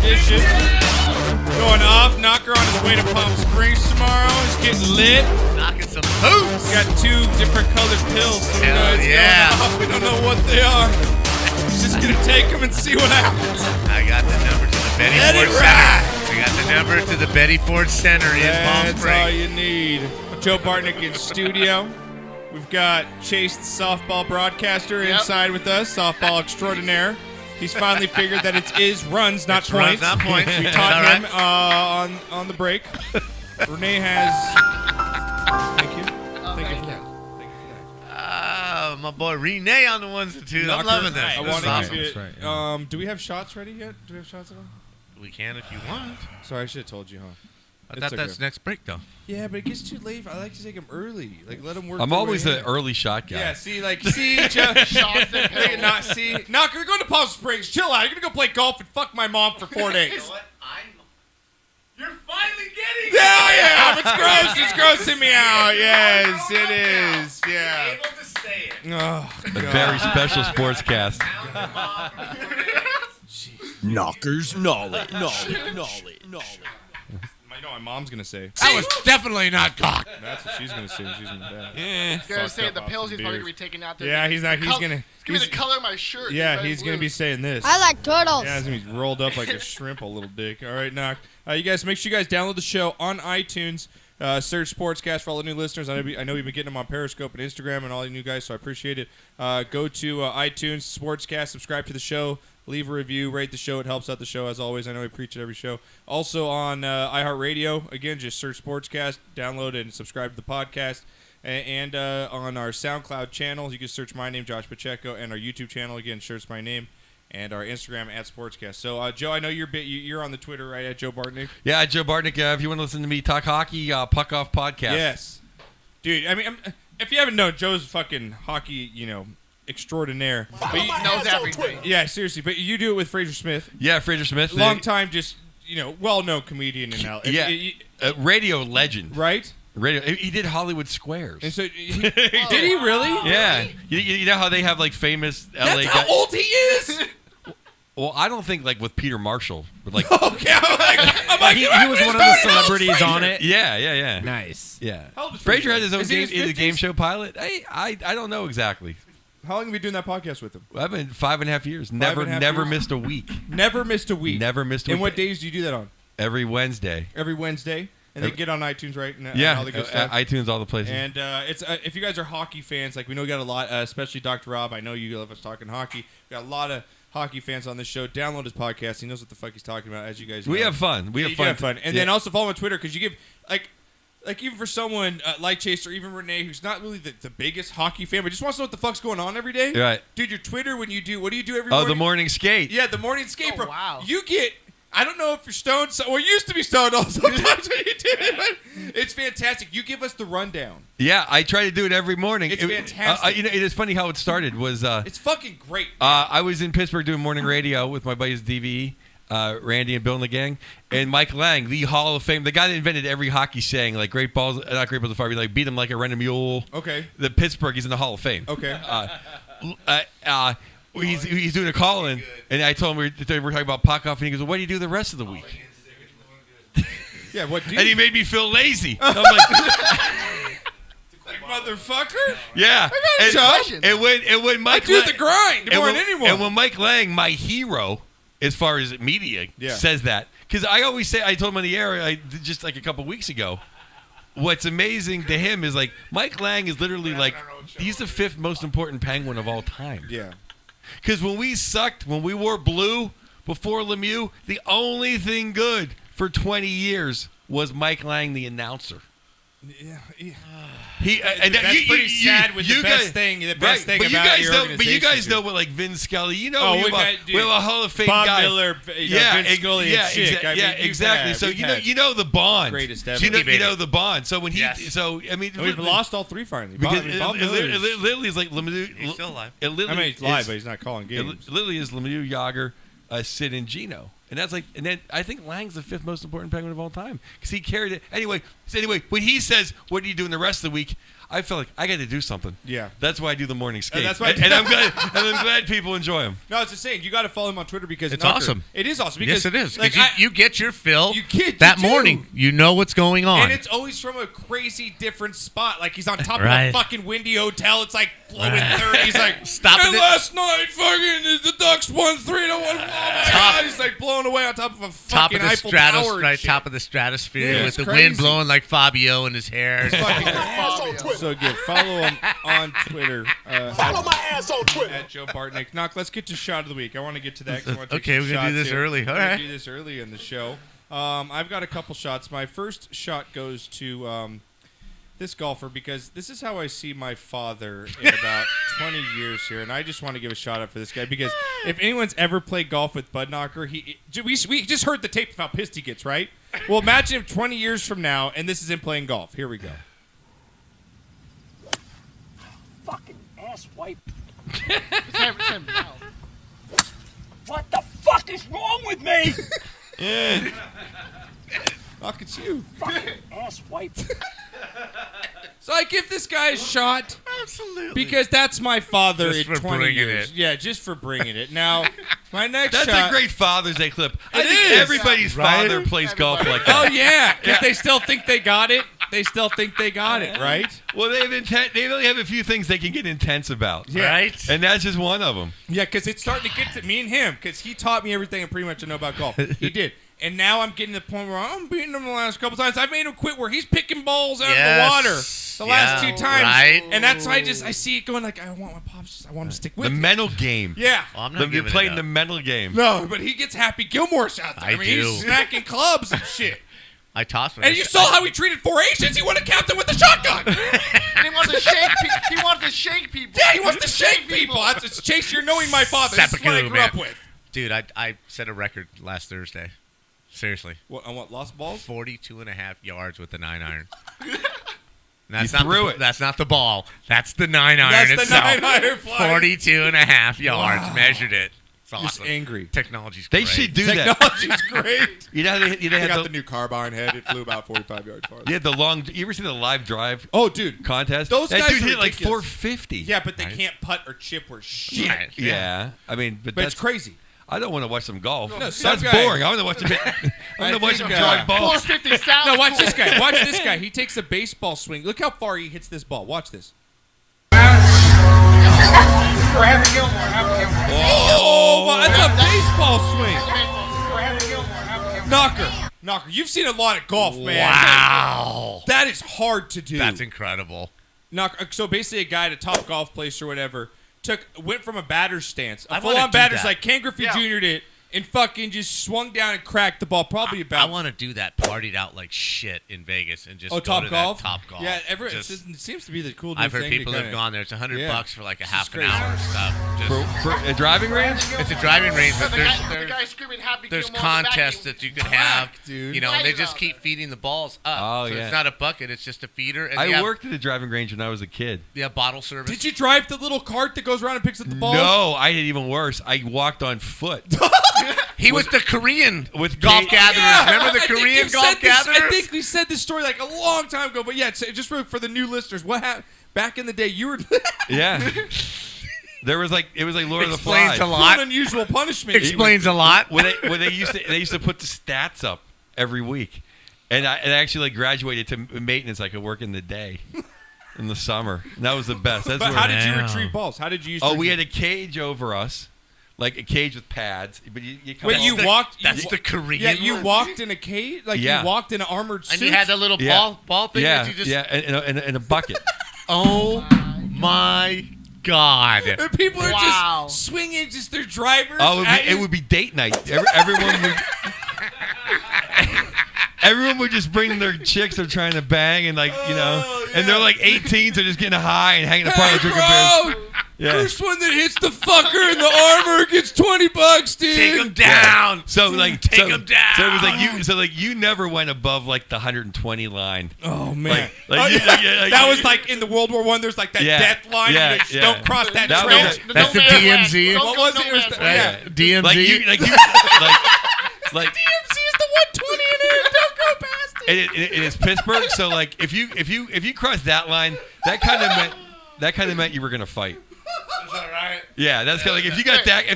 edition. Going off. Knocker on his way to Palm Springs tomorrow. He's getting lit. Knocking some hoops. He's got 2 different colored pills. So we know it's going off. We don't know what they are. He's just going to take them and see what happens. I got the number to the Betty Ford Center. I got the number to the Betty Ford Center in Palm Springs. That's all you need. Joe Bartnick in studio. We've got Chase, the softball broadcaster, inside with us, softball extraordinaire. He's finally figured that it is runs, not points. Runs, not points. We taught him on the break. Renee has... Thank you. Thank you for that. My boy Renee on the ones and twos. I'm loving this. I want to give you... Right, yeah. Do we have shots ready yet? Do we have shots at all? We can if you want. Sorry, I should have told you, huh? I thought that's next break, though. Yeah, but it gets too late. I like to take them early. Like, let them work. I'm always the early shot guy. Yeah, see, Joe. Shots and Knocker, you're going to Palm Springs. Chill out. You're going to go play golf and fuck my mom for 4 days. You know what? You're finally getting Yeah, it's gross. It's grossing me out. Yes, it is. Yeah. able to say it. Oh, A very special sportscast. Knockers knowledge. I know what my mom's going to say. That was definitely not cock. That's what she's going to say when she's in bed. He's going to say the pills he's probably going to be taking out there. Yeah, he's not. He's going to. Give me the color of my shirt. Yeah, he's going to be saying this. I like turtles. Yeah, he's going to be rolled up like a shrimp, a little dick. All right, Knock. You guys, make sure you guys download the show on iTunes. Search Sportscast for all the new listeners. I know we've been getting them on Periscope and Instagram and all you new guys, so I appreciate it. Go to iTunes, Sportscast, subscribe to the show, leave a review, rate the show. It helps out the show, as always. I know we preach it every show. Also on iHeartRadio, again, just search Sportscast, download and subscribe to the podcast. And on our SoundCloud channel, you can search my name, Josh Pacheco, and our YouTube channel, again, search my name. And our Instagram at Sportscast. So, Joe, I know you're on the Twitter, right, at Joe Bartnick? Yeah, Joe Bartnick. If you want to listen to me talk hockey, Puck Off Podcast. Yes. Dude, I mean, if you haven't known, Joe's fucking hockey, extraordinaire. But He knows everything. Yeah, seriously. But you do it with Fraser Smith. Yeah, Fraser Smith. Long time, just, well-known comedian in L. Yeah, radio legend. Right? Radio. He did Hollywood Squares. And so, did he really? Yeah. You know how they have, like, famous LA That's how guys? old he is? Well, I don't think, like, with Peter Marshall. But, like, Okay, I'm like, He was one of the celebrities on it. Yeah. Nice. Yeah. How old is Fraser had his own Is he in his game 50s? show pilot. I don't know exactly. How long have you been doing that podcast with him? I've been 5.5 years. Never 5.5 years. years? Missed a week. Never missed a week. Never missed a And week. what days do you do that on? Every Wednesday. Every Wednesday? And they get on iTunes, right? And Yeah, all the good stuff. iTunes, all the places. And it's if you guys are hockey fans, like we know we got a lot, especially Dr. Rob. I know you love us talking hockey. We got a lot of hockey fans on this show. Download his podcast. He knows what the fuck he's talking about, as you guys know. We have fun. We have fun. And then also follow him on Twitter because you give like even for someone like Chase or even Renee, who's not really the biggest hockey fan, but just wants to know what the fuck's going on every day. Right. Dude, your Twitter what do you do every morning? Oh, the morning skate. Yeah, the morning skate, bro. Wow. You get. I don't know if you're stoned. Well, you used to be stoned all sometimes when you did it, but it's fantastic. You give us the rundown. Yeah, I try to do it every morning. It's fantastic. It is funny how it started. Was it's fucking great. I was in Pittsburgh doing morning radio with my buddies DVE, Randy and Bill and the gang, and Mike Lang, the Hall of Fame, the guy that invented every hockey saying, like great balls, not great balls of fire, like beat him like a rented mule. Okay. The Pittsburgh, he's in the Hall of Fame. Okay. He's doing a call-in, and I told him we were talking about puck off, and he goes, well, what do you do the rest of the week? Yeah, what do you? And he made me feel lazy. I'm like, motherfucker. yeah. And when Mike I do the grind more than anyone. And when Mike Lang, my hero, as far as media, says that, because I always say, I told him on the air just like a couple weeks ago, what's amazing to him is like Mike Lang is literally like he's the 5th most important Penguin of all time. Yeah. Because when we sucked, when we wore blue before Lemieux, the only thing good for 20 years was Mike Lang, the announcer. Yeah. That's pretty sad with the best thing about your organization. But you guys know what, like Vin Scully, we have a Hall of Fame Bob guy. Miller, Vince Scully, and chick. Exactly. So you know the bond. Greatest ever. You know the bond. So when we've lost all 3 finally. Because Bob Miller literally is like Lemieux. He's still alive. He's live, but he's not calling games. It literally is Lemieux, Yager, Sid, and Gino. And that's and then I think Lang's the 5th most important Penguin of all time because he carried it. Anyway, when he says, what are you doing the rest of the week? I feel like I got to do something. Yeah. That's why I do the morning skate. that's why and I'm glad people enjoy them. No, it's the same. You got to follow him on Twitter because It's awesome. It is awesome. Because, Yes, it is. Like, Because you get your fill you that do. morning. You know what's going on. And it's always from a crazy different spot. Like he's on top of Right. a fucking windy hotel. It's like blowing 30. He's like, Stopping and it. last night, fucking the Ducks won 3-1. Oh my God. He's like blown away on top of a top fucking of the Eiffel Tower. And right, shit. top of the stratosphere Yeah, with it's the crazy. wind blowing like Fabio in his hair. So good. Follow him on Twitter. Follow my ass on Twitter. At Joe Bartnick. Knock, let's get to shot of the week. I want to get to that. 'cause I wanna take Okay, some we're gonna do shots this here. early. We're All gonna right. do this early in the show. I've got a couple shots. My first shot goes to this golfer because this is how I see my father in about 20 years here, and I just want to give a shout out for this guy because if anyone's ever played golf with Bud Knocker, we just heard the tape of how pissed he gets, right? Well, imagine if 20 years from now, and this is him playing golf. Here we go. Fucking ass wipe. Sam, no. What the fuck is wrong with me? Knock, it's you. Fucking ass wipe. So I give this guy a shot. Absolutely. Because that's my father Just in for 20 bringing years. it. Yeah, just for bringing it. Now, my next That's shot. a great Father's Day clip. I It think is. everybody's Right? father plays golf Everybody. like that. Oh, yeah, because they still think they got it. They still think they got it, right? Well, they only have a few things they can get intense about. Yeah. Right? And that's just one of them. Yeah, because it's starting to get to me and him, because he taught me everything I pretty much know about golf. He did. And now I'm getting to the point where I'm beating him the last couple times. I've made him quit where he's picking balls out of the water the last two times. right. And that's why I see it going like, I want my pops, I want him to stick with The it. mental game. Yeah. Well, I'm not They're giving playing it the up. mental game. No, but he gets Happy Gilmore shots. I mean, he's do. smacking clubs and shit. I tossed him. And you saw how he treated 4 Asians. He would have capped them with a shotgun. And he wants to shake people. He wants to shake people. Yeah, he wants to shake people. That's Chase. You're knowing my father. This is what I Seppuku, grew up man. with. Dude, I set a record last Thursday. Seriously. What? On what? Lost balls? 42.5 yards with the 9-iron. threw it. That's not the ball. That's the 9-iron That's the itself. 9-iron fly. 42.5 yards. Measured it. It's Just awesome. angry. Technology's They great. should do that. Technology's great. You know, they They have got the the, new carbine head. It flew about 45 yards farther. yeah, the long. You ever see the live drive Oh, dude. contest? Those that guys dude are hit like ridiculous. 450. Yeah, but they Right. can't putt or chip or shit. Right. Yeah. I mean, but But that's it's crazy. I don't want to watch some golf. No, some that's guy- boring. I want to watch them. I want to watch them think, drive balls. 450 sounds No, watch cool. this guy. Watch this guy. He takes a baseball swing. Look how far he hits this ball. Watch this. Oh, that's a baseball swing. Knocker. You've seen a lot of golf, man. Wow. That is hard to do. That's incredible. So basically, a guy at a top golf place or whatever went from a batter's stance, I a wanna full-on do batter's that. like Ken Griffey Yeah. Jr. did, and fucking just swung down and cracked the ball. Probably I about. want to do that. Partied out like shit in Vegas and just go Top to golf. that Top Golf. Yeah, Just- it seems to be the cool new I've heard thing to people that have kinda- gone there. It's $100 Yeah. bucks for like a It's half an crazy. hour of stuff. Just, For a driving range? it's a driving range, but The there's guy screaming Happy there's Gilmore in the back. contests that you can have, dude. you know, and they Right just about keep feeding the balls up. Oh, so yeah. it's not a bucket; it's just a feeder. And I they have, worked at a driving range when I was a kid. they have bottle service. Did you drive the little cart that goes around and picks up the balls? No, I did even worse. I walked on foot. He was the Korean with golf Kate- gatherers. Yeah, Remember the I think Korean you've golf said this- gatherers? I think we said this story like a long time ago, but yeah, just for the new listeners, what happened back in the day? You were Yeah. It was like Lord of the Explains Flies. a lot. an unusual punishment. Explains a lot. When they used to put the stats up every week, and I actually like graduated to maintenance. I could work in the day, in the summer. And that was the best. That's But where how did you Wow. retrieve balls? How did you use? Oh, we had a cage over us, like a cage with pads. But you come Wait, out- you the- walked. That's you, the Korean. Yeah, you one. walked in a cage, like Yeah. you walked in an armored suit. and you had that little Yeah. ball thing yeah, that you just. yeah, and a bucket. Oh my God! And people are Wow. just swinging, just their drivers. Oh, at it you. would be date night. Everyone would. Everyone would just bring their chicks they're trying to bang and and they're like 18, so just getting high and hanging apart and drinking beers. Bro, Yeah. first one that hits the fucker in the armor gets $20, dude. Take him down. So like Take so, 'em down. So it was like you never went above like the 120 line. Oh man, Like you- like, that was like in the World War I. There's like that Yeah. death line. Yeah, You just yeah. don't cross that That trench. was That's the DMZ. What was it? It was the- yeah. DMZ. like DMC is the 120 in it. Don't go past it. and it's Pittsburgh. So like, if you cross that line, that kind of meant you were gonna fight. Is that right? Yeah, that's kind of like if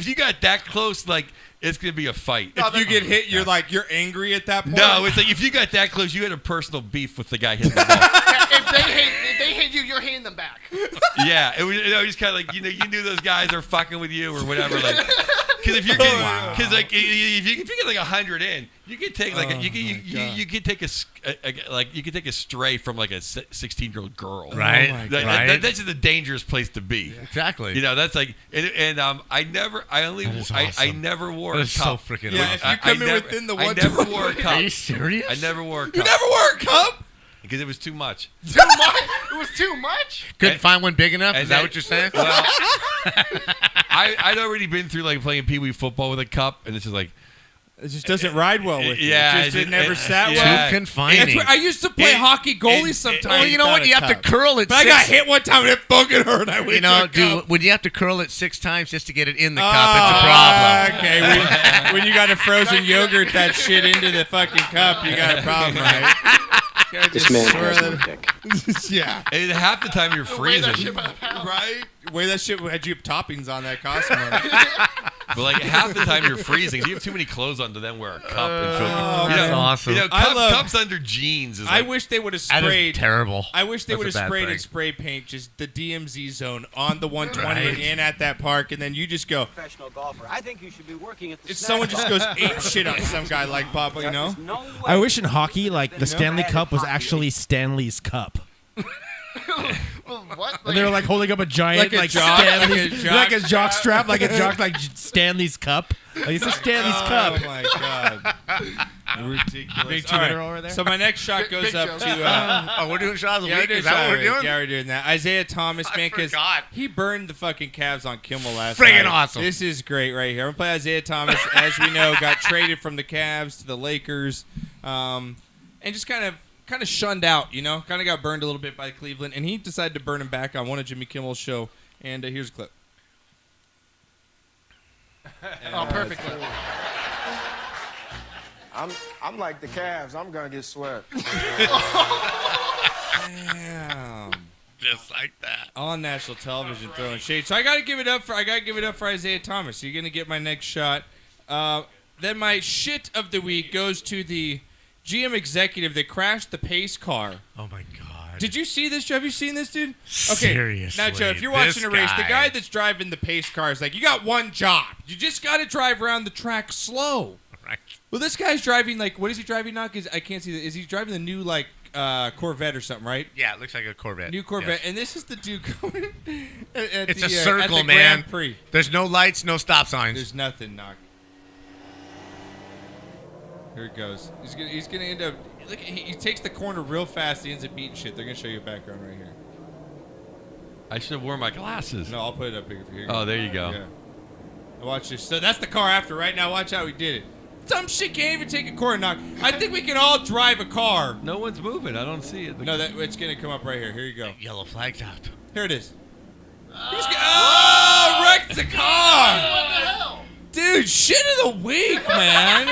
you got that close, like it's gonna be a fight. If you get hit, you're angry at that point. No, it's like if you got that close, you had a personal beef with the guy hitting the ball. If they hate you, you're hating them back. Yeah, it was just kind of like you knew those guys are fucking with you or whatever. Like, because if you're getting, because like if you get like 100 in, you could take like you could take a stray from like a 16-year-old girl. Right. That's just a dangerous place to be. Exactly. You know, that's like and I never wore a That's cup. so freaking Yeah, awesome. if you come in within the I one. never wore a cup. Are you serious? I never wore a cup. You never wore a cup? Because it was too much. Too much? It was too much? Couldn't find one big enough? and Is that then- what you're saying? Well, I'd already been through like playing Pee Wee football with a cup, and it's just like, It just doesn't ride well with you. yeah, It never sat yeah. well. Too confining. That's where I used to play hockey goalie sometimes. Well, you know what? You have to curl it. But I got hit one time and it fucking hurt. I went You know, to a dude, cup. when you have to curl it 6 times just to get it in the cup, it's a problem. Okay, when you got a frozen yogurt that shit into the fucking cup, you got a problem, right? This man has no dick. Yeah. And half the time you're freezing. Right? Way that shit had you toppings on that costume. But like half the time you're freezing. So you have too many clothes on to then wear a cup. And feel, That's awesome. You know, I love- cups under jeans is I like, wish they would have That sprayed. is terrible. I wish they That's would a have bad sprayed thing. in spray paint just the DMZ zone on the 120 Right. and in at that park, and then you just go. Professional golfer. I think you should be working at the It's someone just goes ape shit on some guy like Bob, you know? No way. I wish in hockey, like the No. Stanley Cup was actually Stanley's cup. What? And they were like holding up a giant Like a jock- Stanley's, like a like a jock strap, like a jock like Stanley's cup. Like it's a Stanley's cup. Oh my god. Ridiculous. Big All Twitter over there. So my next shot goes big up joke. to Oh, we're doing shots of the yeah, week? we're Is that what we're doing? Yeah, we're doing that. Isaiah Thomas, I man, because forgot. he burned the fucking Cavs on Kimmel last Friggin' night. awesome. This is great right here. I'm gonna play Isaiah Thomas, as we know, got traded from the Cavs to the Lakers, and just kind of shunned out, you know, kind of got burned a little bit by Cleveland, and he decided to burn him back on one of Jimmy Kimmel's show. And here's a clip. Oh, perfect. I'm like the Cavs. I'm gonna get swept. Damn. Just like that. On national television throwing shade. So I gotta give it up for Isaiah Thomas. You're gonna get my next shot. Then my shit of the week goes to the GM executive that crashed the pace car. Oh, my God. Did you see this, Joe? Have you seen this, dude? Seriously. Now, Joe, if you're watching this a race, the guy. guy that's driving the pace car is like, you got one job. You just got to drive around the track slow. Right. Well, this guy's driving, like, what is he driving now? Because I can't see that. Is he driving the new, like, Corvette or something, right? Yeah, it looks like a Corvette. New Corvette. Yes. And this is the dude going at It's the, a circle, at the man. Grand Prix. There's no lights, no stop signs. There's nothing, Knock. Here it goes. He's gonna end up. Look, he takes the corner real fast. He ends up beating shit. They're gonna show you a background right here. I should have worn my glasses. No, I'll put it up here for you. Oh, there you go. Yeah. Now watch this. So that's the car after. Right now, watch how he did it. Some shit can't even take a corner, Knock. I think we can all drive a car. No one's moving. I don't see it. No, it's gonna come up right here. Here you go. Yellow flag's out. Here it is. Oh, wrecked the car. What the hell? Dude, shit of the week, man.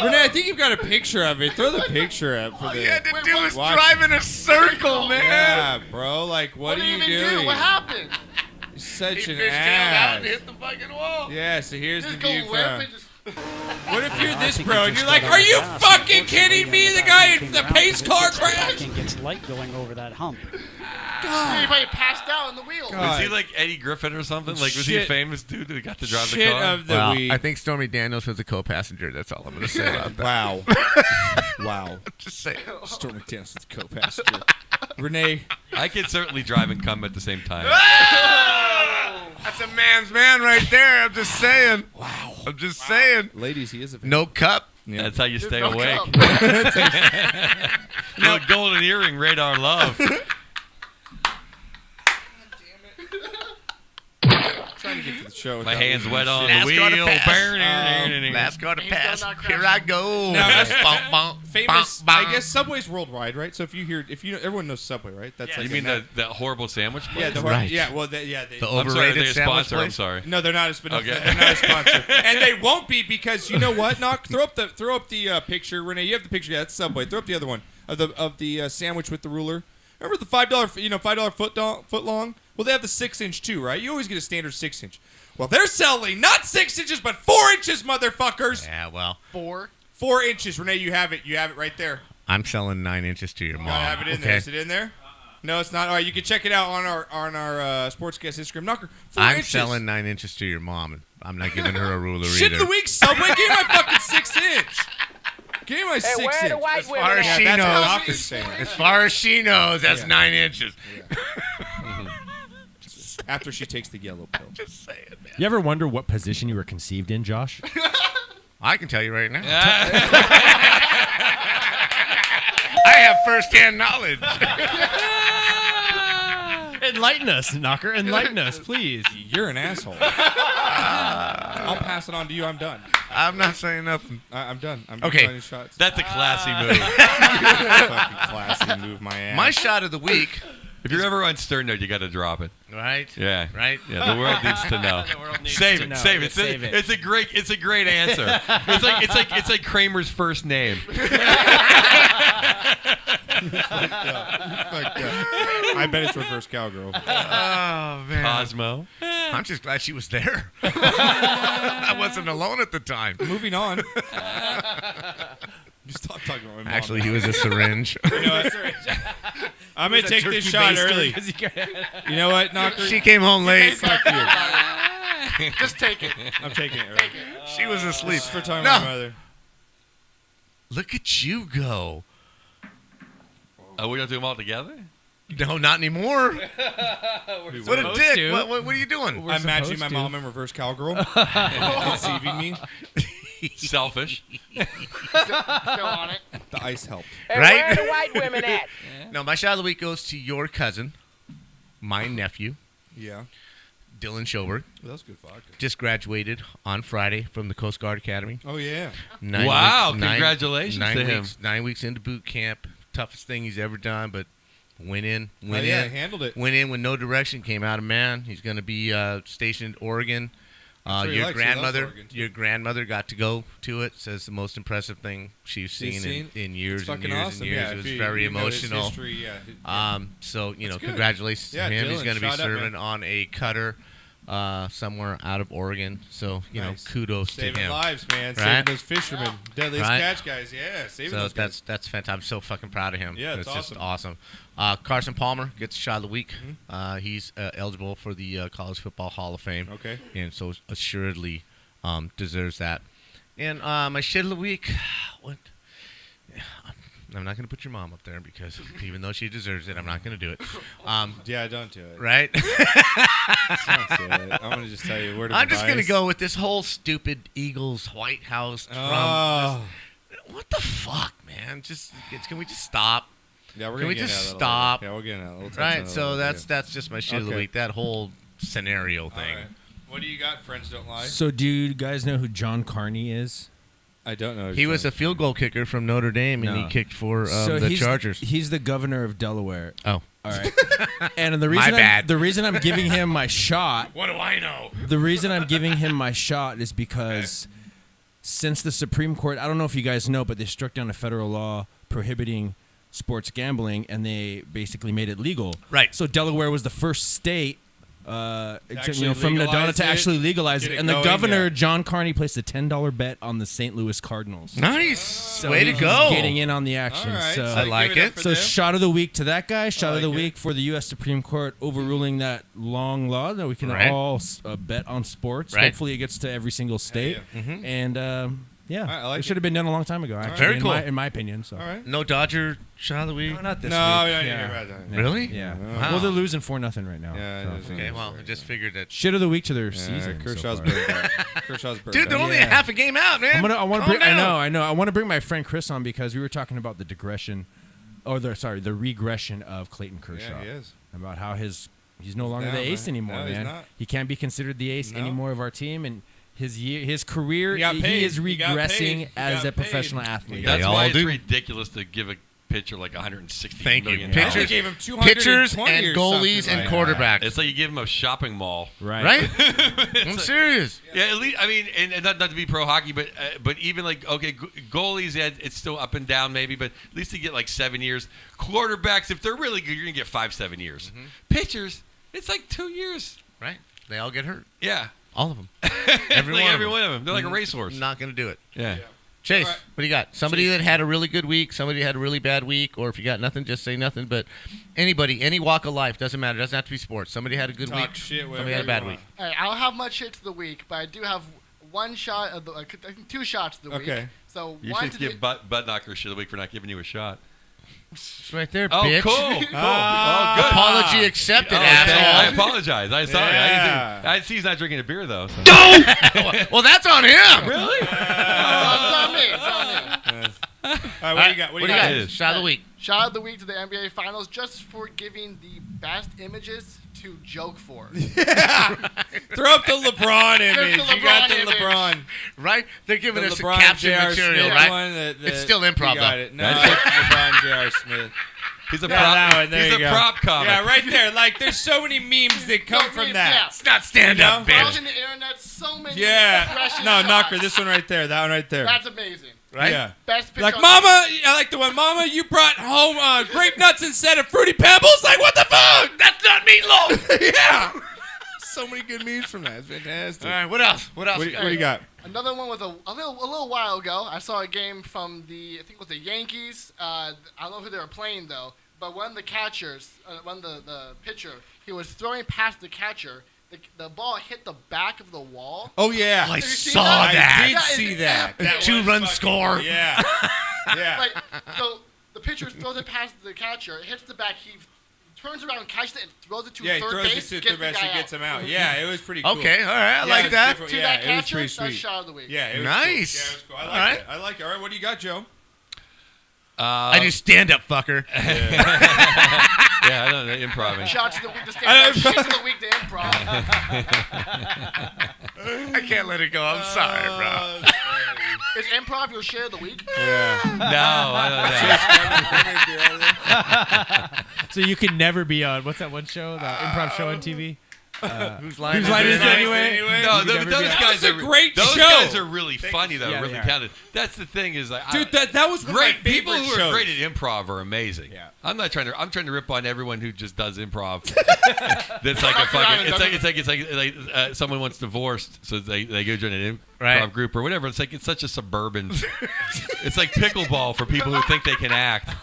Renee, I think you've got a picture of it. Throw the picture up for All the. you had to Wait, do what- was watch drive in a circle, man. Yeah, bro. Like, what are did you he even doing? do? What happened? You're such He an fishtailed out ass. and hit the fucking wall. Yeah, so here's the Just view go whip from. and just. What if you're this pro and you're like, are you fucking kidding me? The guy in the pace car crashed. Gets light going over that hump. Anybody passed out in the wheel. God. Was he like Eddie Griffin or something? Like, was he a Shit. famous dude that got to drive the Shit car? of the Well, week. I think Stormy Daniels was a co-passenger. That's all I'm going to say about that. Wow. Wow. Just saying. Stormy Danielson's co-passenger. Renee. I could certainly drive and come at the same time. That's a man's man right there. I'm just saying. Wow. I'm just saying. Ladies, he is a No cup. Yeah. That's how you stay no awake. cup. No golden earring, radar love. trying to get to the show. My hands wet on Last the car to wheel. pass. Last car to He's still pass. not Here I go. Now, that's Bump, bump, famous. bump, bump. I guess Subway's worldwide, right? So if you everyone knows Subway, right? That's You like mean that horrible sandwich place? Yeah, the Right. Yeah, well, yeah. They, The I'm sorry, overrated they're a sandwich sponsor. I'm place? sorry. no, they're not a sponsor. Okay. They're not a sponsor, and they won't be because you know what? Knock. Throw up the picture, Renee. You have the picture. Yeah, that's Subway. Throw up the other one of the sandwich with the ruler. Remember the $5 foot long? Well, they have the 6-inch too, right? You always get a standard 6-inch. Well, they're selling not 6 inches, but 4 inches, motherfuckers. Yeah, well, 4. 4 inches, Renee. You have it. You have it right there. I'm selling 9 inches to your mom. Gotta have it in there. Is it in there? No, it's not. All right, you can check it out on our Sportscast Instagram. Knocker. 4 I'm inches. selling 9 inches to your mom, and I'm not giving her a ruler Shit either. of the week, Subway. Give me my fucking 6-inch. Give me my 6-inch. where the white As far as Yeah, she that's what knows, Knocker's saying. as far as she knows, that's Yeah. 9 inches. After she takes the yellow pill. Just saying, man. You ever wonder what position you were conceived in, Josh? I can tell you right now. I have firsthand knowledge. Enlighten us, Knocker. Enlighten us, please. You're an asshole. I'll pass it on to you. I'm done. I'm not saying nothing. I'm done. I'm Okay. declining shots. That's a classy move. Fucking classy move, my ass. My shot of the week, If you're ever on Stern Note, you got to drop it. right? Yeah. Right? Yeah, the world needs to know. The world needs Save to it. know. Save it. Save it. It's a great answer. It's like Kramer's first name. Fucked up. I bet it's reverse cowgirl. Oh, man. Cosmo. I'm just glad she was there. I wasn't alone at the time. Moving on. Just stop talking about my mom. Actually, he was a syringe. You know what? I'm gonna take this shot early. You know what, Knocker? She came home late. Fuck you. Just take it. I'm taking it early. She was asleep. It's for time No. with my mother. Look at you go. Are we gonna do them all together? No, not anymore. What a supposed dick. to. What are you doing? I'm matching my supposed to. mom in reverse cowgirl. Conceiving me. Selfish. Still on it. The ice helped. Hey, Right? where are the white women at? No, my shot of the week goes to your cousin, my nephew, Yeah. Dylan Schoberg. Well, that's good vodka. Just graduated on Friday from the Coast Guard Academy. Oh, yeah. Wow, congratulations to him. 9 weeks into boot camp. Toughest thing he's ever done, but went in. Oh, yeah, handled it. Went in with no direction, came out a man. He's going to be stationed in Oregon. That's what he Your likes. He loves grandmother, Oregon, too. your grandmother got to go to it. Says the most impressive thing she's seen in years It's and fucking years awesome. and years. Yeah, it was if very you know his emotional. history, yeah. So That's good. congratulations Yeah, to him. Dylan, He's going to be shout out, serving man. on a cutter somewhere out of Oregon. So Nice. kudos Saving to him. lives, man. Right? Saving those fishermen. Deadliest Right? catch guys. Yeah, saving So those guys. that's fantastic. I'm so fucking proud of him. Yeah, it's just awesome. Carson Palmer gets shot of the week. He's eligible for the College Football Hall of Fame. Okay. And so assuredly deserves that. And my shit of the week, what? I'm not going to put your mom up there because even though she deserves it, I'm not going to do it. Yeah, don't do it. Right? Don't do it. I'm going to just tell you where to I'm just going to go with this whole stupid Eagles, White House, Trump. Oh. What the fuck, man? Can we just stop? Yeah, we're Can gonna we get just into that a little stop? bit. Yeah, we'll get into that. We'll touch on Right, it a so little bit, that's just my shit of the Okay. week. That whole scenario yeah. thing. All right. What do you got? Friends don't lie. So, do you guys know who John Carney is? I don't know. He was a field goal kicker from Notre Dame, and No. he kicked for So the he's Chargers. He's the governor of Delaware. Oh, All right. And the reason bad. the reason I'm giving him my shot, what do I know? the reason I'm giving him my shot is because since the Supreme Court, I don't know if you guys know, but they struck down a federal law prohibiting sports gambling, and they basically made it legal. Right. So Delaware was the first state, actually from Madonna legalize to it, actually legalize get it. it And the going, governor, yeah. John Carney, placed a $10 bet on the St. Louis Cardinals. Nice. So Way to he's go. getting in on the action. All right. So, I like give up it. for so them. shot of the week to that guy. Shot of the like it. week for the U.S. Supreme Court overruling that long law that we can Right. all bet on sports. Right. Hopefully, it gets to every single state. Yeah. Mhm. And yeah, I like it it. should have been done a long time ago. Actually, Very cool. in my opinion. So All right. No Dodger shot of the week? no, not this No, week. we don't need to yeah. hear about that. Yeah. Really? Yeah. Wow. Well, they're losing 4-0 right now. Yeah, so. it is. Okay, well, I just figured that. Shit of the week to their Yeah, season. Kershaw's so far. burned out. Kershaw's burned Dude, they're out. only Yeah. a half a game out, man. I want to Calm bring. I down. know. I want to bring my friend Chris on because we were talking about the regression of Clayton Kershaw. Yeah, he is. About how his He's no longer the ace anymore, no, man. He's not. He can't be considered the ace anymore of our team, and his career, he is regressing as a professional athlete. That's why it's ridiculous to give a pitcher like 160 million. Pitchers, gave him pitchers 220 and or goalies something and like quarterbacks. It's like you give him a shopping mall. Right? I'm serious. Yeah, at least I mean, and not to be pro hockey, but even like goalies, it's still up and down maybe, but at least you get like 7 years. Quarterbacks, if they're really good, you're gonna get 5-7 years. Mm-hmm. Pitchers, it's like 2 years. Right? They all get hurt. Yeah, all of them. Every one of them. They're like a racehorse. Not gonna do it. Yeah. Chase, what do you got? Somebody that had a really good week, somebody that had a really bad week, or if you got nothing, just say nothing. But anybody, any walk of life, doesn't matter. It doesn't have to be sports. Somebody had a good week. Somebody had a bad week. All right, I don't have much hit to the week, but I do have one shot of the, I think 2 shots of the week. Okay. So you one should to give butt knocker shit of the week for not giving you a shot. It's right there, oh, bitch. Cool. Oh, good. Apology accepted, asshole. I apologize. I'm sorry. Yeah. I see he's not drinking a beer, though. So. Well, that's on him. Really? It's on me. It's on me. All right, what do you got? What do you got? Shot of the week. Shout out the week to the NBA Finals just for giving the best images to joke for. Throw up the LeBron image. the You got the LeBron image. LeBron. Right? They're giving The us LeBron a caption J.R. material, Smith right? one It's still improv, you got though. it. No, it's LeBron J.R. Smith. He's a Yeah, prop. that one. There He's you a go. prop comic. Yeah, right there. Like, there's so many memes that come from that. Yeah. It's not stand-up, Out bitch. in the internet, so many Yeah. expression No, shots. knocker. This one right there. That one right there. That's amazing. Right? Yeah. Best picture. Like, Mama, I like the one, Mama, you brought home grape nuts instead of Fruity Pebbles? Like, what the fuck? That's not meatloaf. Yeah. So many good memes from that. It's fantastic. All right, what else? What else? What do you got? Another one was a little while ago. I saw a game from I think it was the Yankees. I don't know who they were playing though. But one of the catchers, the pitcher, he was throwing past the catcher. The ball hit the back of the wall. Oh, yeah. I Have you seen saw I that. did see that. That 2-run was score. fucking- Yeah. Yeah. Like, so the pitcher throws it past the catcher. It hits the back. He turns around, catches it, and throws it to Yeah, he third throws base. it to gets third the base guy and gets out. him out. Yeah, it was pretty cool. Okay, all right. I Yeah, like it's that. different. To Yeah, that it was catcher, pretty that's sweet. shot of the week. Yeah, it was Nice. Cool. Yeah, it was cool. I All like right. it. I like it. All right, what do you got, Joe? I do stand-up, fucker. Yeah, I don't know. Improv. Shots of the week to stand up. Shit of the week to improv. I can't let it go. I'm sorry, bro. Is improv your share of the week? Yeah. No, I don't know. So you can never be on what's that one show, the improv show on TV? Whose line Whose line is it anyway? No, You can never those be on. guys That was are a great Those show. guys are really funny, though. Yeah, really they are. talented. That's the thing is, like, Dude, that was one great of my people favorite who shows. are great at improv are amazing. Yeah. I'm trying to rip on everyone who just does improv. That's like a fucking. It's like someone wants divorced, so they go join an improv group or whatever. It's like it's such a suburban. It's like pickleball for people who think they can act.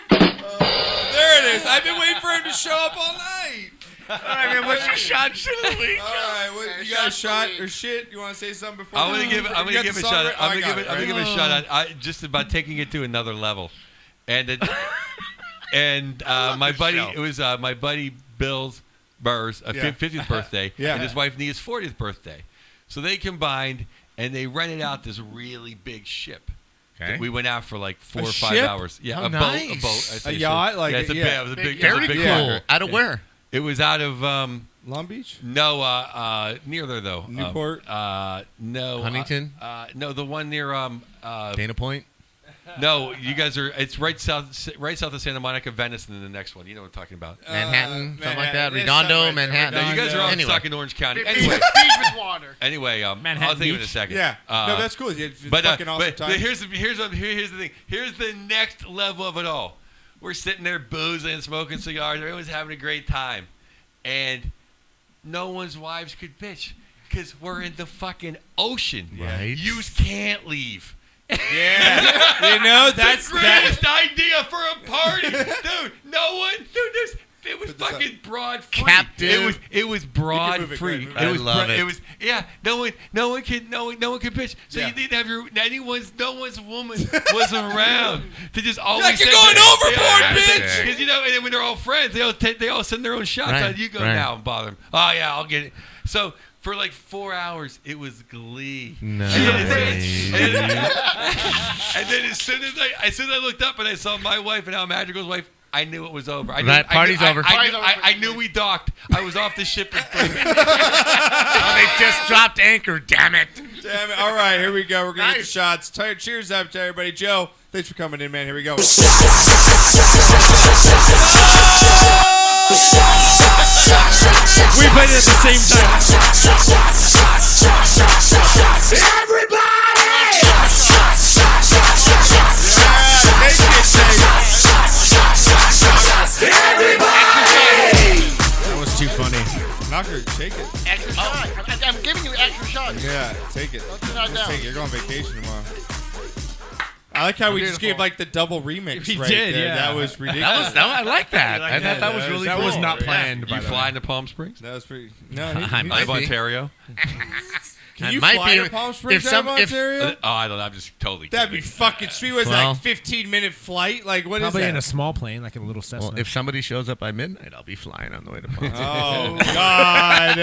There it is. I've been waiting for him to show up all night. All right, man. What's your shot of the week? All right, you got a shot or shit? You want to say something before? I'm gonna give a shot. I'm gonna give a shot at just about taking it to another level, and my buddy. It was my buddy Bill's Burr's 50th birthday, and his wife Nia's 40th birthday. So they combined and they rented out this really big ship. Okay. We went out for like 4 or 5 ship? hours. Yeah, How a nice. boat. I say A yacht? ship. Like yeah, a- it's a yeah. it was a big, Very it was a big cool. yacht. Out of where? It was out of Long Beach? no near there though. Newport? No. Huntington? No, the one near Dana Point? No, you guys are. It's right south of Santa Monica, Venice, and then the next one. You know what I'm talking about. Manhattan? Something like that? There's Redondo? something right there. Manhattan? No, you guys are all Anyway. stuck in Orange County. Beach Anyway, with water. I'll Manhattan think of it in a Beach? second. Yeah. No, that's cool. It's But, fucking awesome but time. here's the thing. Here's the next level of it all. We're sitting there boozing, smoking cigars. Everyone's having a great time, and no one's wives could bitch because we're in the fucking ocean. Right. You can't leave. Yeah. You know, that's the greatest idea for a party, dude. No one, dude. It was fucking broad free. Captive. It was broad move it, free. go ahead, I love it. It was no one could bitch. So Yeah. you didn't have no one's woman was around to just always. Like, you're say going that- overboard, bitch! Because and then when they're all friends, they all send their own shots. Right, You go right. now and bother them. Oh yeah, I'll get it. So for like 4 hours, it was glee. Nice. And then as soon as I looked up and I saw my wife and Al Madrigal's wife I knew it was over. That party's over. I knew we docked. I was off the ship in 3 minutes. They just dropped anchor. Damn it. Damn it. All right, here we go. We're going to get the shots. Cheers up to everybody. Joe, thanks for coming in, man. Here we go. We played it at the same time. Everybody! Everybody! That was too funny. Knocker, take it. Extra shot. I'm giving you extra shots. Yeah, take it. Don't turn that down. Take it. You're going on vacation tomorrow. I like how we just gave like the double remix. We right did, there. yeah. That was ridiculous. I like that. I thought that was really That cool. was not planned. You by the fly way. into Palm Springs? That was pretty. No, I might Live be. Ontario? Can you might fly be- to Palm Springs out of Ontario? I don't know. I'm just totally That'd be kidding. fucking sweet. Was Well- like 15-minute flight? Like what Probably is that? in a small plane, like a little Cessna. Well, if somebody shows up by midnight, I'll be flying on the way to Palm. Oh God!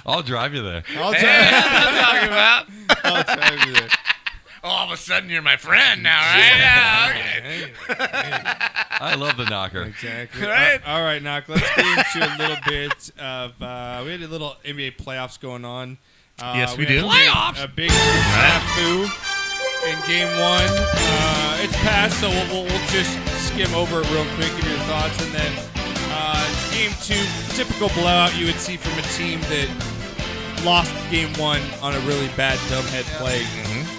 I'll drive you there. I'll talking about. I'll drive you there. All of a sudden, you're my friend now, right? Yeah, okay. I love the knocker. Exactly. Right? All right, Knock. Let's get into a little bit of. We had a little NBA playoffs going on. Yes, we had do. Playoffs? A big snafu in Game 1. It's past, so we'll just skim over it real quick. Give your thoughts, and then Game 2, typical blowout you would see from a team that lost Game 1 on a really bad dumbhead play.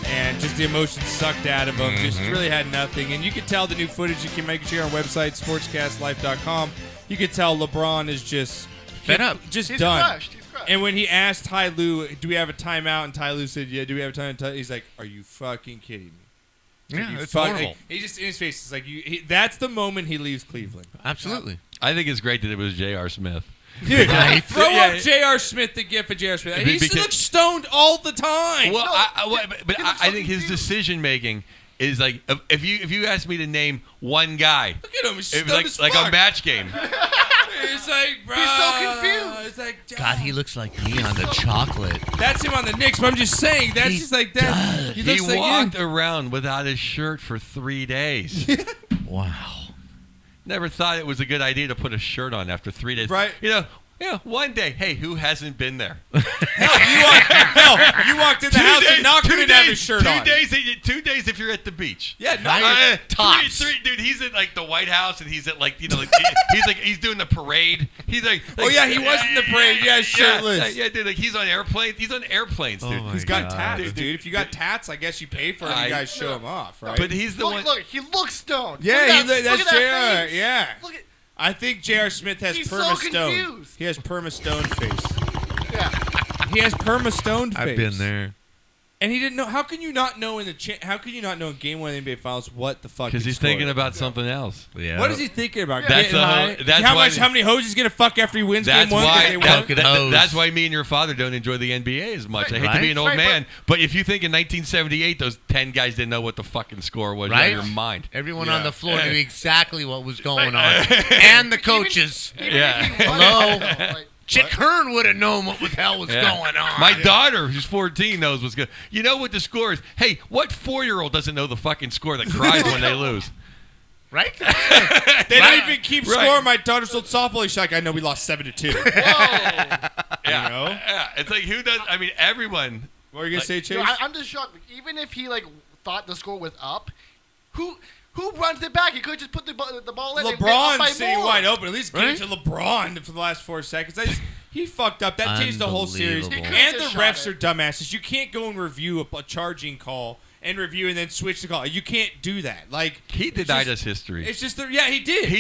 And just the emotions sucked out of them. Just really had nothing. And you could tell the new footage you can make it here on our website, sportscastlife.com. You could tell LeBron is just Fed up. just He's done. crushed. He's crushed. And when he asked Ty Lue, do we have a timeout? And Ty Lue said, yeah, do we have a timeout? He's like, are you fucking kidding me? Yeah, You it's fuck- horrible. like, he just, in his face, it's like, that's the moment he leaves Cleveland. Absolutely. I think it's great that it was J.R. Smith. Dude, Right. throw Yeah. up J.R. Smith, the gift of J.R. Smith. He Because- looks stoned all the time. Well, No, but he looks I so think his confused. decision making is like if you asked me to name one guy, Look at him. He's it stoned was like as like fuck. a match game. It's like, bro. He's so confused. It's like, God, he looks like me on the chocolate. that's him on the Knicks, but I'm just saying, that's He just like that. He looks like walked him. around without his shirt for 3 days. Wow. Never thought it was a good idea to put a shirt on after 3 days. Right. Yeah, one day. Hey, who hasn't been there? You walked in the house and Knocker didn't have his shirt on. 2 days if you're at the beach. Yeah, Tops. Dude, he's at like the White House and he's at like he's doing the parade. He's like Oh, yeah, he was in the parade. Yeah, shirtless. Yeah, dude, like he's on airplanes. He's on airplanes, dude. my He's got God. tats, dude. If you got tats, I guess you pay for it. You guys show him off, right? But he's the one. Look, he looks stoned. yeah, Look at that's look at that JR. face. Yeah, Look at, I think J.R. Smith has He's so perma stone. confused. He has perma stone face. yeah. He has perma stone face. I've been there. And he didn't know. How can you not know in how can you not know in Game 1 of the NBA Finals what the fuck? Because he's thinking about something else. Yeah. What is he thinking about? That's Getting high? that's how why- how many hoes he's gonna fuck after he wins That's Game 1? 'cause why. they won? That's why me and your father don't enjoy the NBA as much. I hate to Right. be an old Right, man, but if you think in 1978 those 10 guys didn't know what the fucking score was, Right? you're out of your mind. Everyone Yeah. on the floor knew exactly what was going on. And the coaches. Yeah. Hello? Chick Hearn would have known what the hell was Yeah. going on. My daughter, who's 14, knows what's good. You know what the score is? Hey, what 4-year-old doesn't know the fucking score that cries when they lose? Right? They don't even keep Right. score. My daughter's old softball. She's like, I know we lost 7-2. Yeah. You know? Yeah. It's like, who does? I mean, everyone. What are you gonna say, Chase? No, I'm just shocked. Even if he thought the score was up, who runs it back? He could just put the ball in. and get up by LeBron's sitting more. wide open. At least give Right? it to LeBron for the last 4 seconds. He fucked up. That changed the whole series. Unbelievable. He And could've the just refs are shot dumbasses. You can't go and review a charging call and review and then switch the call. You can't do that. Like He it's denied just- us history. It's just yeah, he did. He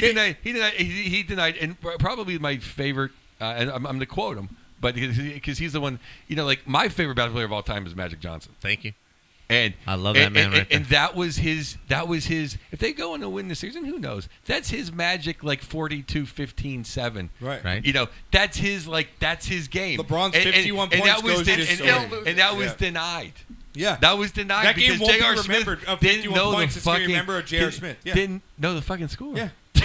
denied, and probably my favorite, and I'm going to quote him, but because he's the one, like my favorite basketball player of all time is Magic Johnson. Thank you. And I love that man right there. And that was his. If they go on to win the season, who knows? That's his magic, like 42-15-7. Right. That's his game. LeBron's And- 51 and points that was goes den- just and- over. and that was Yeah. denied. Yeah. That was denied That game because won't be J.R. Smith remembered of didn't 51 know points. the It's gonna be fucking remembered of J.R. Smith. Yeah. didn't know the fucking score. Yeah. He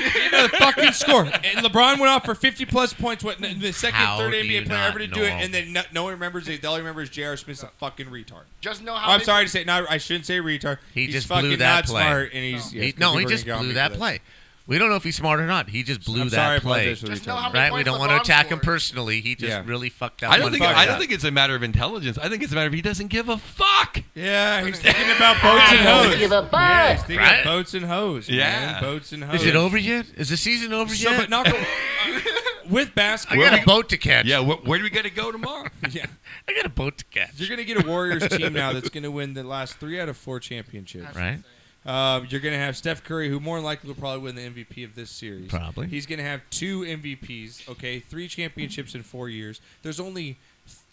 didn't another fucking score. And LeBron went off for 50-plus points. What the second, How third do NBA you player not ever to do know? it, and then no one remembers it. All he remembers is J.R. Smith's a fucking retard. Just know how. I'm sorry to say, no, I shouldn't say retard. He's just fucking blew that not play. smart, and he's He just blew that play. We don't know if he's smart or not. He just blew I'm sorry, that play. Just know how many Right? We points don't want to LeBron attack him scored. personally. He just really fucked up. I don't one think it's a matter of intelligence. I think it's a matter of he doesn't give a fuck. Yeah, he's thinking about boats and hoes. Give a fuck. Yeah, he's thinking Right? about boats and hoes. Yeah. Man. Boats and hoes. Is it over yet? Is the season over So, yet? but not with I basketball. got a boat to catch. Yeah, where do we got to go tomorrow? Yeah. I got a boat to catch. You're going to get a Warriors team now that's going to win the last 3 out of 4 championships. Right? You're going to have Steph Curry, who more than likely will probably win the MVP of this series. Probably. He's going to have 2 MVPs, okay? 3 championships in 4 years. There's only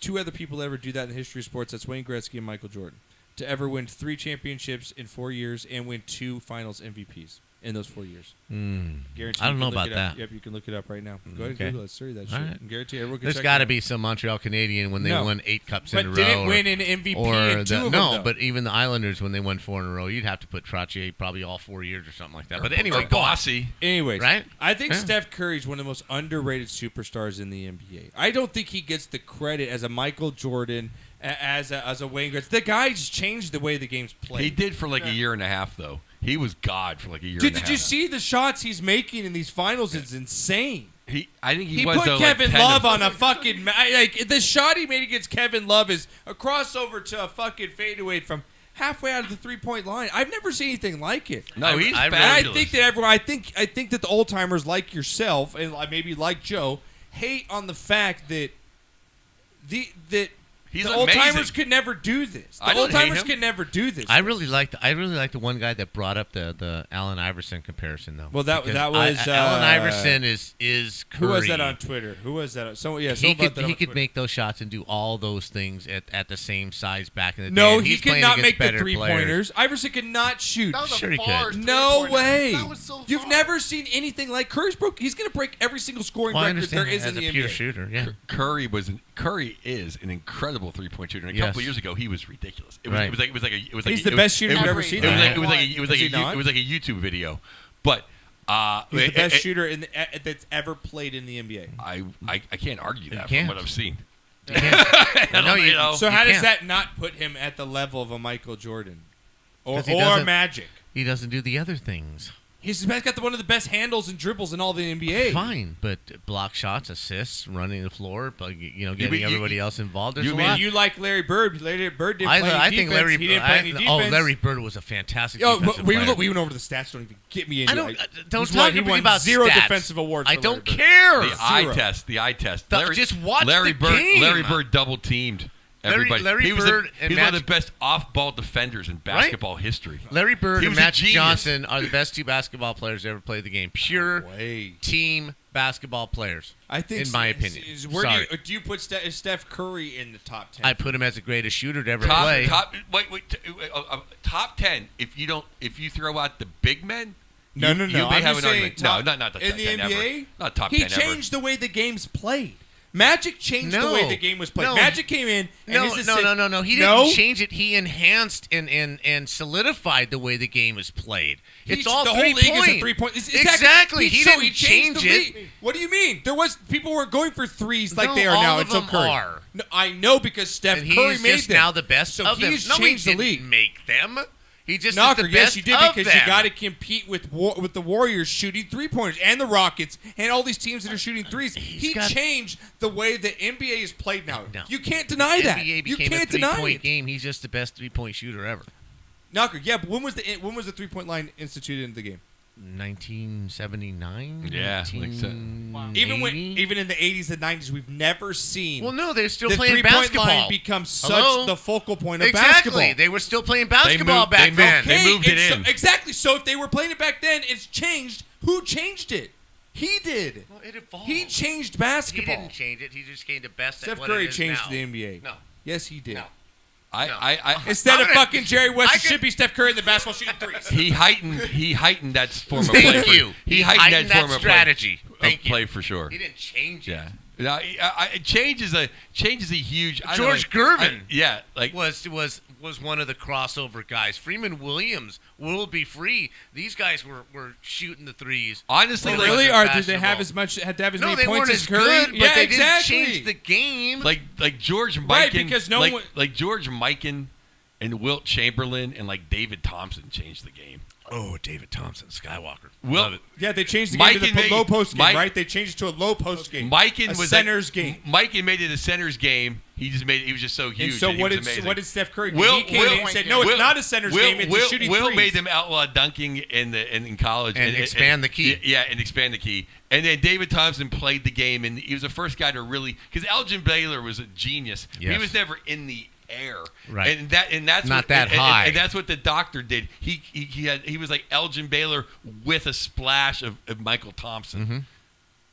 2 other people that ever do that in the history of sports. That's Wayne Gretzky and Michael Jordan. To ever win 3 championships in 4 years and win 2 finals MVPs in those 4 years. Guarantee. I don't you know can look about it up. that. Yep, you can look it up right now. Go ahead Okay. and Google it. Search that shit. All right. Guarantee everyone can There's check got it to out. be some Montreal Canadian when they No. won 8 cups But in a row. didn't win an MVP in 2 of them, No, though. but even the Islanders when they won 4 in a row, you'd have to put Trottier probably all 4 years or something like that. But anyway, Or go on. Bossy. Anyways, Right? I think Yeah. Steph Curry's one of the most underrated superstars in the NBA. I don't think he gets the credit as a Michael Jordan, as a Wayne Gretzky. The guy's changed the way the game's played. He did for like a year and a half, though. He was God for like a year Dude, and a did half. you see the shots he's making in these finals? It's insane. I think he He was, put though, Kevin like 10 Love of- on a fucking like the shot he made against Kevin Love is a crossover to a fucking fadeaway from halfway out of the 3-point line. I've never seen anything like it. No, he's And I fabulous. think that everyone, I think that the old timers like yourself and maybe like Joe hate on the fact that He's the old amazing. timers could never do this. I The don't old timers hate him. could never do this. I really liked the one guy that brought up the Allen Iverson comparison though. Well, that Because was Allen Iverson is Curry. Who was that on Twitter? Who was that? Someone brought that on He could Twitter. make those shots and do all those things at the same size back in the day. No, and he he's could playing not against make the better 3-pointers. players. Iverson could not shoot. That was Sure a he far could. No three-pointer. way. That was so You've far. never seen anything like Curry's broke. He's going to break every single scoring Well, I record there understand is as in the a pure NBA. shooter. Yeah. Curry is an incredible 3-point shooter. And a Yes. couple of years ago, he was ridiculous. It was, Right. it was like He's the best shooter it you've was- ever seen. It was like Right. it was like a YouTube video, but He's the best it- shooter that's ever played in the NBA. I can't argue that can't. from what I've seen. No, you know. So how you does can't. that not put him at the level of a Michael Jordan or 'Cause he doesn't- Magic? He doesn't do the other things. He's got one of the best handles and dribbles in all the NBA. Fine, but block shots, assists, running the floor, but getting mean- everybody else involved. There's you a mean lot. You like Larry Bird? Larry Bird didn't play any I defense. think Larry. He didn't play any defense. Larry Bird was a fantastic. Yo, defensive we player. went over the stats. Don't even get me into I don't. it. Don't He talk won- to me about 0 stats. defensive awards. I for don't Larry Bird. care. The eye Zero. test. The eye test. Just watch Larry the Bird. game. Larry Bird double teamed everybody. Larry he was, Bird he and was one of Magic- the best off-ball defenders in basketball history. Larry Bird He and was a Magic genius. Johnson are the best 2 basketball players to ever play the game. Pure team basketball players. I think, in my opinion. Where Sorry. do you put Steph Curry in the top 10? I put him as the greatest shooter to ever play. Top 10. If you throw out the big men. No. You may I'm have just an saying argument. top, not the in top the 10 NBA. ever. Not top he 10 ever. changed the way the game's played. Magic changed the way the game was played. No. Magic came in. And No. He didn't change it. He enhanced and solidified the way the game is played. It's all the 3 whole league point. is a 3-point. Exactly. He didn't changed change the it. league. What do you mean? People weren't going for threes like No, they are all now of until them Curry. are. No, I know because Steph And Curry he's made just them. now the best so of them. he's No, changed he the league. didn't make them. He just Knocker, is the yes, best you did of because them. you got to compete with the Warriors shooting 3-pointers and the Rockets and all these teams that are shooting threes. He changed the way the NBA is played now. No. You can't deny that. NBA You became can't a deny 3-point it. game. He's just the best 3-point shooter ever. Knocker, yeah, but when was the 3-point line instituted into the game? 1979. Yeah, like so. Even in the 80s and 90s, we've never seen. Well, no, they're still the playing 3-point basketball. line become such Hello? the focal point of Exactly. basketball. They were still playing basketball moved- back they then. moved- They moved it in. Exactly. So if they were playing it back then, it's changed. Who changed it? He did. Well, it evolved. He changed He basketball. didn't change it. He just gained the best Steph at what Curry it is changed now. the NBA. No. Yes, he did. No. Instead I'm of gonna- fucking Jerry West, I it could- should be Steph Curry in the basketball shooting threes. He heightened that form of Thank play. you. He heightened that form of strategy. play, Thank you. play for sure. He didn't change it. Yeah. Now, change is a huge. George Gervin, was one of the crossover guys. Freeman Williams will be free. These guys were shooting the threes. Honestly, really, or did they have as many points as Curry? Good, but they exactly. didn't change the game. Like George Mikan, right? Because like George Mikan and Wilt Chamberlain and like David Thompson changed the game. Oh, David Thompson, Skywalker. Yeah, they changed the game to the low post game, right? They changed it to a low post game. Mikan was center's game. Mikan made it a center's game. He was just so huge. And so what did Steph Curry do? He came in and said, "No, it's not a center's game. It's a shooting Will threes." made them outlaw dunking in college and expand the key. Yeah, and expand the key. And then David Thompson played the game, and he was the first guy to really because Elgin Baylor was a genius. Yes. He was never in the air, right? And that's not what, that high. And that's what the doctor did. He was like Elgin Baylor with a splash of Michael Thompson. Mm-hmm.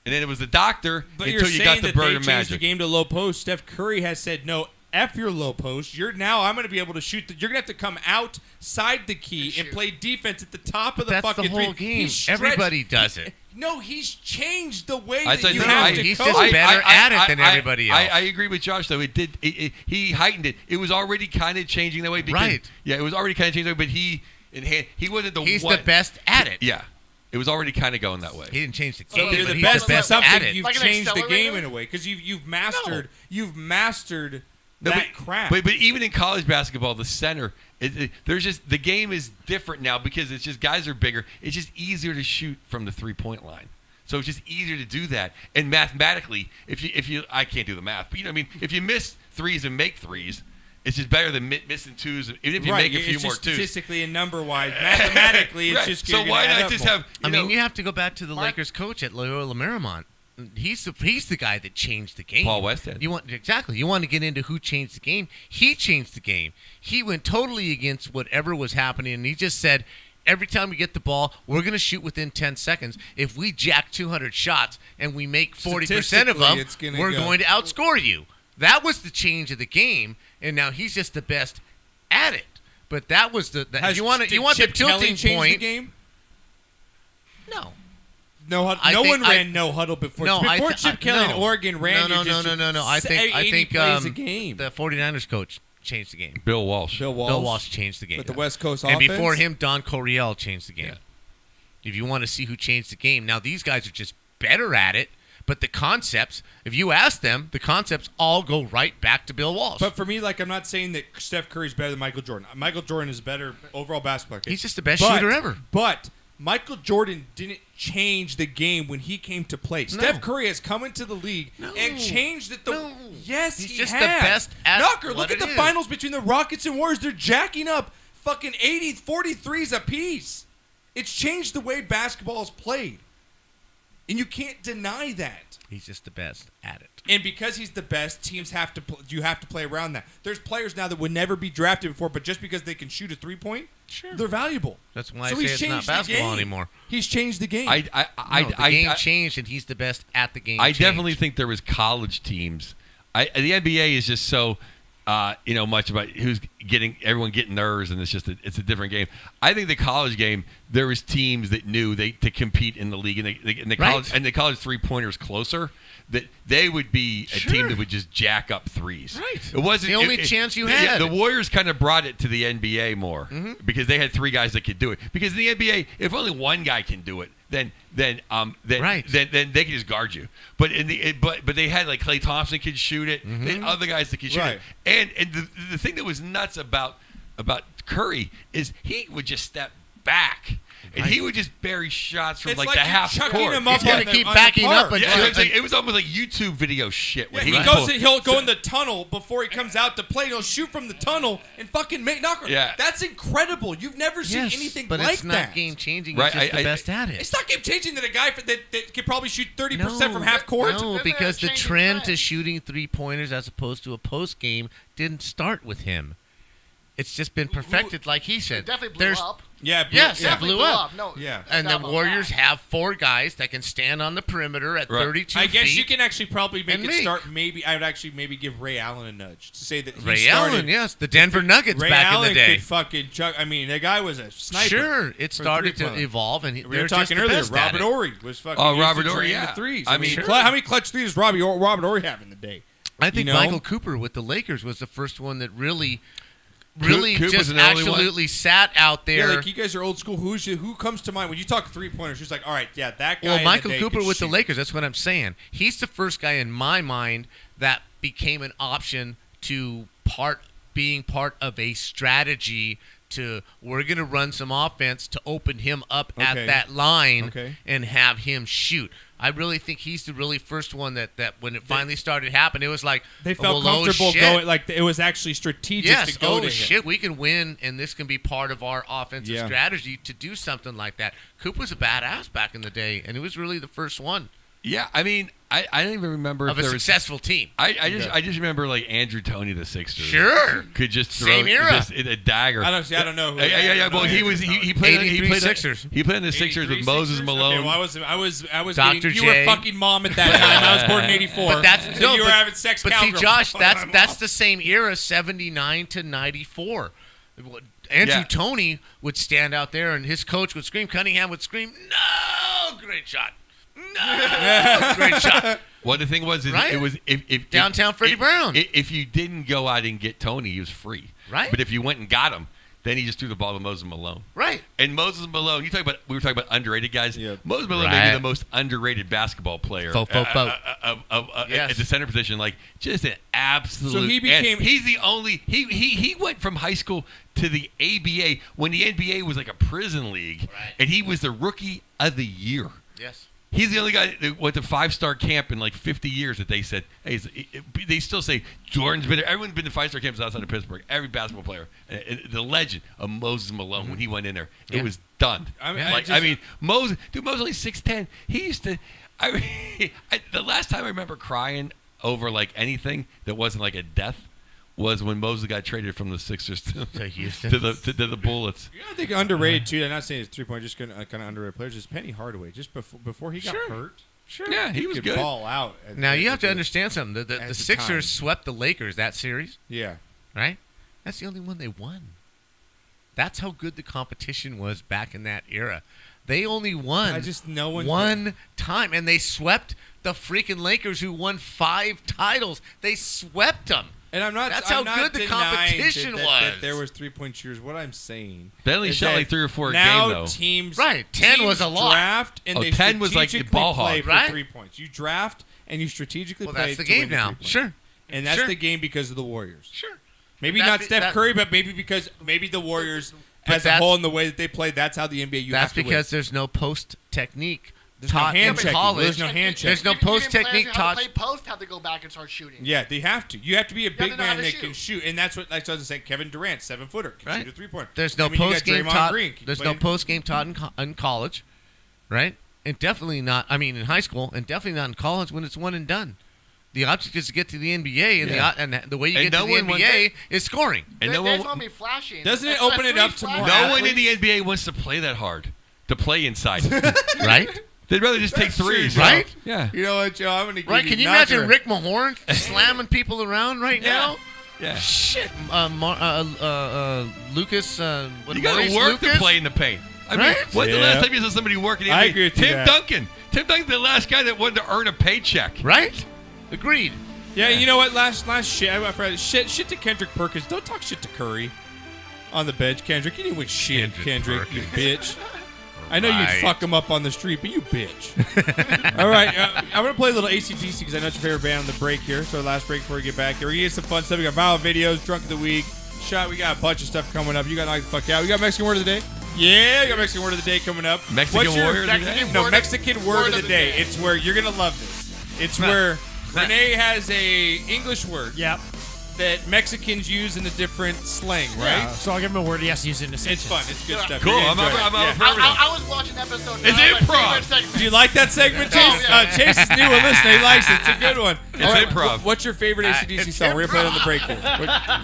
And then it was the doctor but until you got the bird they of changed magic. the game to low post. Steph Curry has said, "No, F your low post. I'm going to be able to shoot. You're going to have to come outside the key and play defense at the top of the That's fucking the whole game. Everybody does it. No, he's changed the way I that said, you no, have to he's coach. just better at it than everybody else. I agree with Josh, though. He heightened it. It was already kind of changing that way. Because, right. Yeah, it was already kind of changing that way, but he wasn't the He's one. the best at it. Yeah. It was already kind of going that way. He didn't change the So game, you're but the he's best the at best something. at it. You've Like an changed the game accelerator? in a way because you've mastered that crap. But even in college basketball, the center, there's just the game is different now because it's just guys are bigger. It's just easier to shoot from the 3-point line. So it's just easier to do that. And mathematically, if you I can't do the math, but you know what I mean. If you miss threes and make threes, it's just better than missing twos. Even if you make a few more twos, statistically and number wise, mathematically, it's right. just so why not just have? You have to go back to the Lakers coach at Loyola Marymount. He's the guy that changed the game. Paul Westhead. You want to get into who changed the game? He changed the game. He went totally against whatever was happening, and he just said, every time we get the ball, we're going to shoot within 10 seconds. If we jack 200 shots and we make 40% of them, we're going to outscore you. That was the change of the game, and now he's just the best at it. But that was the you want the tilting point. The game? No. No one ran no huddle before. Before Chip Kelly in Oregon ran. No. I think plays a game. The 49ers coach changed the game. Bill Walsh changed the game. With the West Coast and offense? before him, Don Coryell changed the game. Yeah. If you want to see who changed the game, now these guys are just better at it. But the concepts, if you ask them, the concepts all go right back to Bill Walsh. But for me, I'm not saying that Steph Curry's better than Michael Jordan. Michael Jordan is a better overall basketball player. He's just the best shooter ever. But Michael Jordan didn't change the game when he came to play. No. Steph Curry has come into the league and changed it. Yes, he's he just has. The best at Knocker, what look at the is. finals between the Rockets and Warriors. They're jacking up fucking 43s apiece. It's changed the way basketball is played. And you can't deny that. He's just the best at it. And because he's the best, teams have to you have to play around that. There's players now that would never be drafted before, but just because they can shoot a 3-point, they're valuable. That's why I say it's not basketball anymore. He's changed the game. The game changed, and he's the best at the game. I definitely think there was college teams. The NBA is just so much about everyone getting theirs, and it's a different game. I think the college game, there was teams that knew to compete in the league, and the college 3-pointers closer, that they would be a team that would just jack up threes. Right. It wasn't the only chance you had. The Warriors kind of brought it to the NBA more because they had 3 guys that could do it. Because in the NBA, if only one guy can do it, then they can just guard you. But but they had they Thompson could shoot it. They had other guys that could shoot it. And the thing that was nuts about Curry is he would just step back. And he would just bury shots from the half court. He's going to keep backing up. It was almost like YouTube video shit. Yeah, he'll go in the tunnel before he comes out to play. He'll shoot from the tunnel and fucking make knocker. Yeah. That's incredible. You've never seen anything like that. But it's not game changing. He's just the best at it. It's not game changing that a guy that could probably shoot 30% from half court. No, because the trend to shooting 3-pointers as opposed to a post game didn't start with him. It's just been perfected, like he said. It definitely blew up. Yeah, yes, yeah. it blew up. No, yeah. And the Warriors have 4 guys that can stand on the perimeter at 32 I guess feet. you can actually probably make it start. Maybe I would actually maybe give Ray Allen a nudge to say that he Ray started. Allen, yes, the Denver Nuggets Ray back Allen in the day. could fucking chuck. I mean, the guy was a sniper. Sure, it started to evolve, and we were talking earlier. Robert Horry was fucking. Robert Horry, the threes. I mean, how many clutch threes does Robert Horry have in the day? I think Michael Cooper with the Lakers was the first one that really Coop just absolutely sat out there. Yeah, like you guys are old school. Who comes to mind when you talk 3-pointers? Who's like, all right, yeah, that guy. Well, Michael in the day Cooper could with shoot. the Lakers. That's what I'm saying. He's the first guy in my mind that became an option to being part of a strategy. We're going to run some offense to open him up at that line and have him shoot. I really think he's the really first one that when it finally started happening, it was like they felt comfortable going. Like it was actually strategic to go to him. We can win, and this can be part of our offensive strategy to do something like that. Coop was a badass back in the day, and it was really the first one. Yeah, I mean, I don't even remember of if a there successful team. I just remember like Andrew Toney, the Sixers. Sure, could just throw same era. just a dagger. I don't know. Yeah. Well, he played Sixers. He played in the Sixers with Moses Malone. Okay, well, I was Dr. You J. were fucking mom at that time. I was born in '84. But that's you were having sex. But see, Josh, that's the same era, '79 to '94. Andrew Toney would stand out there, and his coach would scream. Cunningham would scream, "No, great shot! No, great shot!" Well, the thing was, it was if downtown Freddie Brown. If you didn't go out and get Toney, he was free. Right. But if you went and got him, then he just threw the ball to Moses Malone. Right. And Moses Malone, we were talking about underrated guys. Yeah. Moses Malone may be the most underrated basketball player at the center position. Like just an absolute. So he became. He's the only. He went from high school to the ABA when the NBA was like a prison league, and he was the rookie of the year. Yes. He's the only guy that went to 5-star camp in like 50 years that they said, hey, they still say Jordan's been there. Everyone's been to 5-star camps outside of Pittsburgh. Every basketball player. The legend of Moses Malone, when he went in there, it was done. I mean, Moses only 6'10". He used to, the last time I remember crying over like anything that wasn't like a death was when Moses got traded from the Sixers to Houston to the Bullets. I think underrated too. I'm not saying it's 3-point, just kind of underrated players. Just Penny Hardaway, just before he got hurt. Sure. Yeah, he was good. Ball out. Now you have to understand something. The Sixers swept the Lakers that series. Yeah. Right. That's the only one they won. That's how good the competition was back in that era. They only won one time, and they swept the freaking Lakers, who won 5 titles. They swept them. And that's how good the competition was. That there was 3-point shooters. What I'm saying, they only shot like 3 or 4 a game though. Now teams 10 was a lot. Draft and they 10 was like the ball hog, for 3 points. You draft and you strategically play. That's the game now. Sure. And that's the game because of the Warriors. Sure. Maybe not Steph Curry, but maybe because the Warriors as a whole in the way that they play. That's how the NBA. That's because there's no post technique. There's no hand checking. There's no hand checking. There's no post technique taught. Play post have to go back and start shooting. Yeah, they have to. You have to be a big man that can shoot, and that's what like I was saying. Kevin Durant, 7-footer, can shoot a 3-pointer. There's no post game taught. There's no post game taught in college, right? And definitely not. I mean, in high school, and definitely not in college when it's one and done. The object is to get to the NBA, and the way you get to the NBA is scoring. And no one wants to be flashy. Doesn't it open it up to more? No one in the NBA wants to play that hard. To play inside, right? They'd rather just take threes, right? Yeah. You know what, Joe? I'm going to give you. Can you imagine Rick Mahorn slamming people around right now? Yeah. Shit. Lucas. You got to work to play in the paint. I mean, when's the last time you saw somebody working in the NBA? I agree with Tim Duncan. Tim Duncan's the last guy that wanted to earn a paycheck. Right? Agreed. Yeah, you know what? Last shit to Kendrick Perkins. Don't talk shit to Curry on the bench. Kendrick, you didn't win shit, Kendrick, you bitch. I know you'd fuck him up on the street, but you bitch. All right, I'm going to play a little AC/DC because I know it's your favorite band on the break here. So last break before we get back here. We get some fun stuff. We got viral videos, drunk of the week, shot. We got a bunch of stuff coming up. You got to knock the fuck out. We got Mexican word of the day. Yeah, we got Mexican word of the day coming up. Mexican word of the day? No, Mexican word of the day. It's where you're going to love this. It's where Renee has a English word. Yep. that Mexicans use in a different slang, right? Yeah, so I'll give him a word he has to use in a sentence. It's fun. It's good stuff. Cool. You're I'm gonna enjoy it. Yeah. I was watching episode 9. It's improv. Do you like that segment, Chase? Oh, yeah. Chase is new a listener. He likes it. It's a good one. It's All right, improv. What's your favorite AC/DC song? We're going to play it on the break here.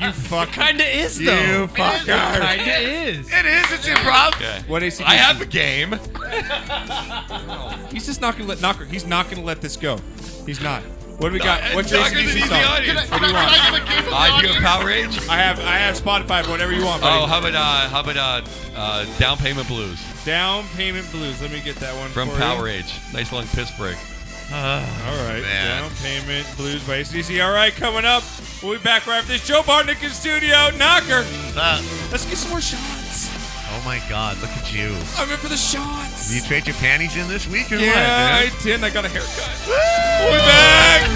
You fuck. Kinda is though. You fucker. Kinda is. It is. It's improv. Okay. What AC/DC? I have a game. He's just not going to let Knocker. He's not going to let this go. He's not. What do we got? No, What's your Knocker AC/DC needs song? the audience. What do you want? Can I give a gift from the Do you audience? have Power Rage? I have Spotify, whatever you want, buddy. Oh, how about Down Payment Blues Down Payment Blues. Let me get that one from for Power you. Rage. Nice long piss break. All right. Man. Down Payment Blues by AC/DC. All right, coming up. We'll be back right after this. Joe Bartnick in studio. Knocker. Let's get some more shots. Oh my God! Look at you. I'm in for the shots. Did you trade your panties in this week or what? Yeah, Man? I did. I got a haircut. We'll be back.